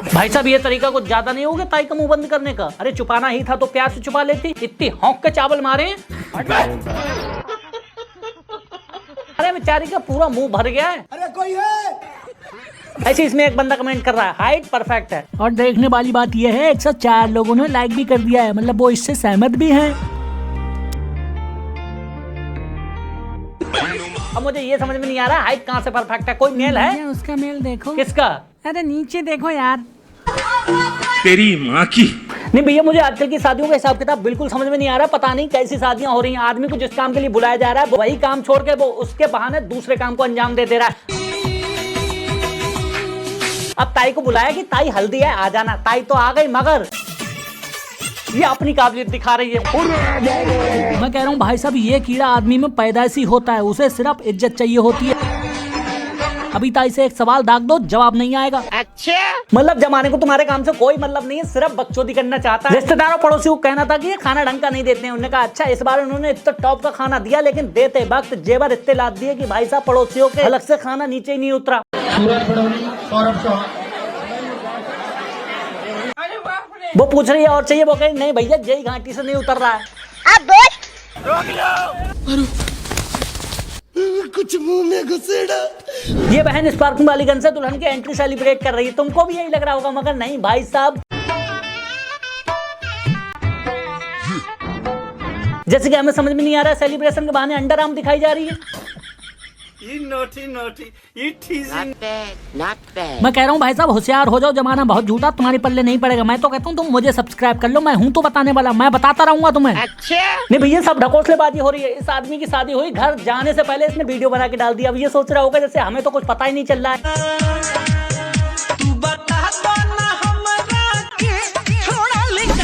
भाई साहब ये तरीका कुछ ज्यादा नहीं हो गया ताई का मुंह बंद करने का? अरे छुपाना ही था तो प्यार से छुपा लेती, इतनी हौंक के चावल मारे। अरे बेचारी का पूरा मुंह भर गया है। अरे कोई है? ऐसे इसमें एक बंदा कमेंट कर रहा है हाइट परफेक्ट है। और देखने वाली बात यह है 104 लोगों ने लाइक भी कर दिया है, मतलब वो इससे सहमत भी हैं। अब मुझे ये समझ में नहीं आ रहा हाइट कहाँ से परफेक्ट है। कोई मेल है? उसका मेल देखो। किसका? अरे नीचे देखो यार। तेरी माँ की। नहीं भैया मुझे आजकल की शादियों का हिसाब किताब बिल्कुल समझ में नहीं आ रहा। पता नहीं कैसी शादियां हो रही हैं। आदमी को जिस काम के लिए बुलाया जा रहा है वही काम छोड़ के वो उसके बहाने दूसरे काम को अंजाम दे रहा है। अब ताई को बुलाया कि ताई हल्दी है आ जाना, ताई तो आ गई मगर ये अपनी काबिलियत दिखा रही है। मैं कह रहा हूँ भाई साहब ये कीड़ा आदमी में पैदाइशी होता है, उसे सिर्फ इज्जत चाहिए होती है। अभी ताई से एक सवाल दाग दो, जवाब नहीं आएगा। अच्छा मतलब जमाने को तुम्हारे काम से कोई मतलब नहीं है, सिर्फ बकचोदी करना चाहता है। रिश्तेदारों पड़ोसियों को कहना था कि ये खाना ढंग का नहीं देते हैं। उन्होंने कहा अच्छा इस बार उन्होंने इतना टॉप का खाना दिया, लेकिन देते वक्त जेवर इतने लाद दिए कि भाई साहब पड़ोसियों के अलग से खाना नीचे ही नहीं उतरा। वो पूछ रही है और चाहिए, वो कह नहीं भैया जय घाटी से नहीं उतर रहा है। कुछ मुंह में घुसेड़ा। ये बहन स्पार्किंग वाली गन से दुल्हन की एंट्री सेलिब्रेट कर रही है। तुमको भी यही लग रहा होगा मगर नहीं भाई साहब। जैसे कि हमें समझ में नहीं आ रहा है सेलिब्रेशन के बहाने अंडर आर्म दिखाई जा रही है। मैं कह रहा हूँ भाई साहब होशियार हो जाओ, जमाना बहुत झूठा, तुम्हारे पल्ले नहीं पड़ेगा। मैं तो कहता हूँ तुम मुझे सब्सक्राइब कर लो, मैं हूँ तो बताने वाला, मैं बताता रहूंगा तुम्हें। अच्छा नहीं भैया सब ढकोसलेबाजी हो रही है। इस आदमी की शादी हुई, घर जाने से पहले इसने वीडियो बना के डाल दिया। अब ये सोच रहा होगा जैसे हमें तो कुछ पता ही नहीं चल रहा है।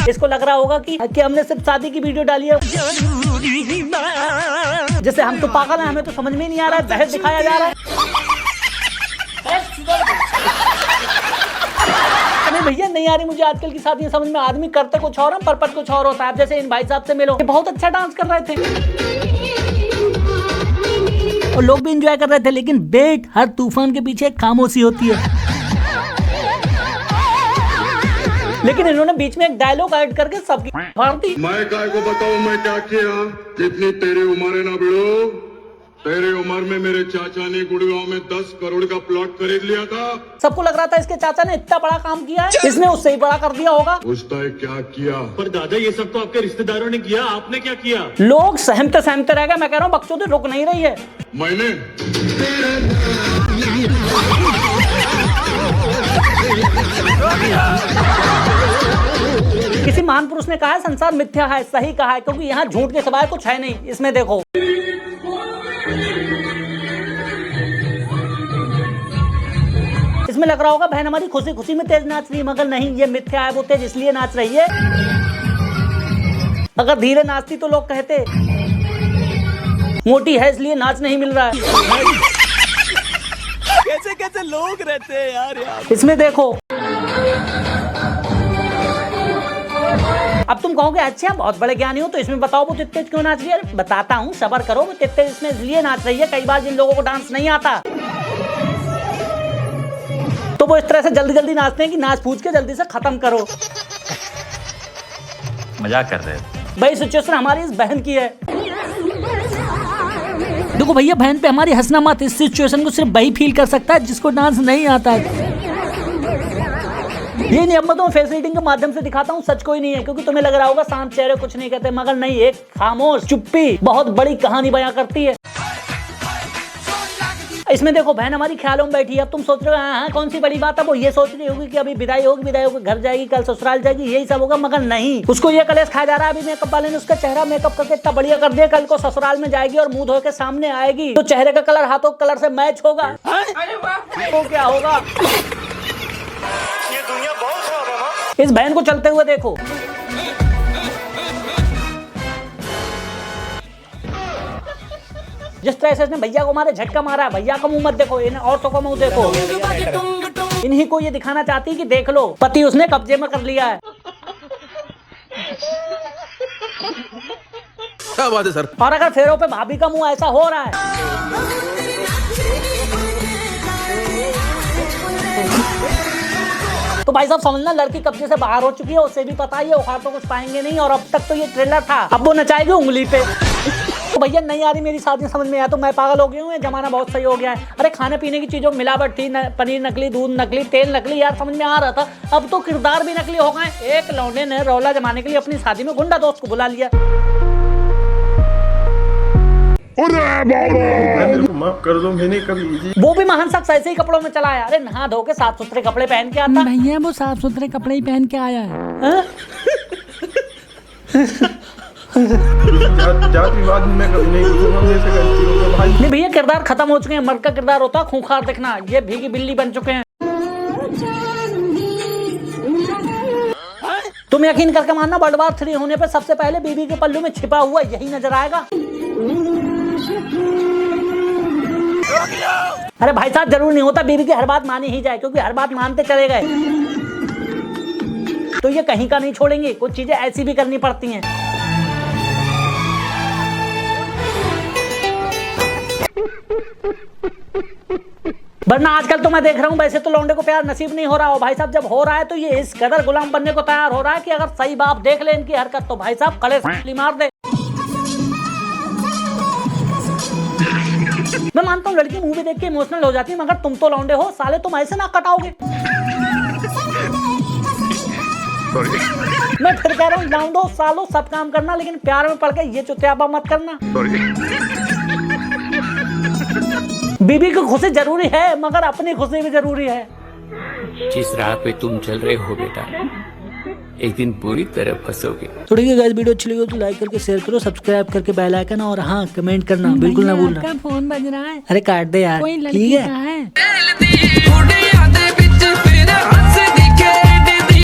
इसको लग रहा होगा कि हमने सिर्फ शादी की वीडियो डाली है। जैसे हम तो पागल हैं, हमें तो समझ में नहीं आ रहा है, दहेज दिखाया जा रहा है। अरे भैया नहीं आ रही मुझे आजकल की शादियां समझ में। आदमी करते कुछ और हम परपट कुछ और होता है। जैसे इन भाई साहब से मिलो, ये बहुत अच्छा डांस कर रहे थे और लोग भी एंजॉय कर रहे थे, लेकिन बेट हर तूफान के पीछे एक खामोशी होती है। लेकिन इन्होंने बीच में एक डायलॉग ऐड करके सबकी भारती। मैं काय को बताऊं मैं क्या किया? जितनी तेरी उम्र है ना बिड़ो, तेरे उम्र में मेरे चाचा ने गुड़गांव में 10 करोड़ का प्लॉट खरीद लिया था। सबको लग रहा था इसके चाचा ने इतना बड़ा काम किया है, इसने उससे ही बड़ा कर दिया होगा। पूछता है क्या किया? पर दादा ये सब तो आपके रिश्तेदारों ने किया, आपने क्या किया? लोग सहमते सहमते रह गए। मैं कह रहा हूँ बकचोदी रुक नहीं रही है। मैंने किसी महान पुरुष ने कहा है संसार मिथ्या है। सही कहा है, क्योंकि यहाँ झूठ के सिवाय कुछ है नहीं। इसमें देखो इसमें लग रहा होगा बहन हमारी खुशी खुशी में तेज नाच रही है, मगर नहीं ये मिथ्या है। वो तेज इसलिए नाच रही है, अगर धीरे नाचती तो लोग कहते मोटी है इसलिए नाच नहीं मिल रहा है। कैसे कैसे लोग रहते हैं यार। इसमें देखो अब तुम कहोगे अच्छा बहुत बड़े ज्ञानी हो तो इसमें बताओ वो तेज क्यों नाच रही है। बताता हूँ सबर करो। वो तेज इसमें इसलिए नाच रही है, कई बार जिन लोगों को डांस नहीं आता तो वो इस तरह से जल्दी जल्दी नाचते हैं कि नाच पूछ के जल्दी से खत्म करो। मजाक कर रहे हैं भाई सिचुएशन हमारी इस बहन की है। देखो भैया बहन पे हमारी हंसना मत। इस सिचुएशन को सिर्फ वही फील कर सकता है जिसको डांस नहीं आता है। ये नहीं अब मैं तुम्हें फेस रीडिंग के माध्यम से दिखाता हूँ, सच कोई नहीं है। क्योंकि तुम्हें लग रहा होगा शांत चेहरे कुछ नहीं कहते, मगर नहीं, एक खामोश चुप्पी बहुत बड़ी कहानी बयां करती है। इसमें देखो बहन हमारी ख्यालों में बैठी है। अब तुम सोच रहे हो हाँ कौन सी बड़ी बात है। वो ये सोच रही होगी कि अभी विदाई होगी घर जाएगी, कल ससुराल जाएगी, यही सब होगा। मगर नहीं, उसको ये कलेश खाया जा रहा है। अभी मेकअप वाले ने उसका चेहरा मेकअप करके इतना बढ़िया कर दिया, कल को ससुराल में जाएगी और मुंह धो के सामने आएगी तो चेहरे का कलर हाथों के कलर से मैच होगा। तो क्या होगा? ये दुनिया बहुत खराब है ना। इस बहन को चलते हुए देखो। जिस तरह से इसने भैया को मारे झटका मारा, भैया का मुंह मत देखो, इन औरतों का मुंह देखो। इन्हीं को ये दिखाना चाहती है कि देख लो पति उसने कब्जे में कर लिया है। क्या बात है सर। और अगर फेरों पे भाभी का मुंह ऐसा हो रहा है तो भाई साहब समझना लड़की कब्जे से बाहर हो चुकी है, उसे भी पता है ये उखाड़ तो कुछ पाएंगे नहीं। और अब तक तो ये ट्रेलर था, अब वो नचाएगी उंगली पे। तो भैया नहीं आ रही मेरी शादी समझ में आया तो मैं पागल हो गई हूँ, ये जमाना बहुत सही हो गया है। अरे खाने पीने की चीजों मिलावट थी, पनीर नकली, दूध नकली, तेल नकली, यार समझ में आ रहा था। अब तो किरदार भी नकली हो गए। एक लौंडे ने रौला जमाने के लिए अपनी शादी में गुंडा दोस्त को बुला लिया। मेरे को माफ कर दो, मैंने कभी वो भी महान शख्स ऐसे ही कपड़ों में चला आया। अरे नहा धो के साफ सुथरे कपड़े पहन के आता। भैया वो साफ सुथरे कपड़े ही पहन के आया है। हाँ? जातिवाद में कभी नहीं घुसूंगा, जैसे करती हूँ तो भाई। नहीं भैया किरदार खत्म हो चुके हैं। मर्द का किरदार होता है खूंखार दिखना, ये भीगी बिल्ली बन चुके हैं। तुम यकीन करके मानना वर्ल्ड वार 3 होने पे सबसे पहले बीबी के पल्लू में छिपा हुआ यही नजर आएगा। अरे भाई साहब जरूर नहीं होता बीबी की हर बात मानी ही जाए, क्योंकि हर बात मानते चले गए तो ये कहीं का नहीं छोड़ेंगे। कुछ चीजें ऐसी भी करनी पड़ती हैं। वरना आजकल तो मैं देख रहा हूँ वैसे तो लौंडे को प्यार नसीब नहीं हो रहा हो भाई साहब। जब हो रहा है तो ये इस कदर गुलाम बनने को तैयार हो रहा है कि अगर सही बाप देख ले इनकी हरकत तो भाई साहब कड़े मार दे। मैं मानता हूँ लड़की मूवी देख के इमोशनल हो जाती है, मगर तुम तो लौंडे हो साले, तुम ऐसे ना कटाओगे। मैं फिर कह रहा हूँ लौंडो सालो सब काम करना, लेकिन प्यार में पड़ के ये चुतियाबा मत करना। बीबी की खुशी जरूरी है मगर अपनी खुशी भी जरूरी है। जिस राह पे तुम चल रहे हो बेटा, एक दिन पूरी तरह फंसोगे। तो ठीक है गाइस, वीडियो अच्छी लगी हो तो लाइक करके शेयर करो, सब्सक्राइब करके बेल आइकन और हाँ कमेंट करना बिल्कुल ना भूलना। फोन बज रहा है, अरे काट दे यार, कोई ठीक लड़की है। का है।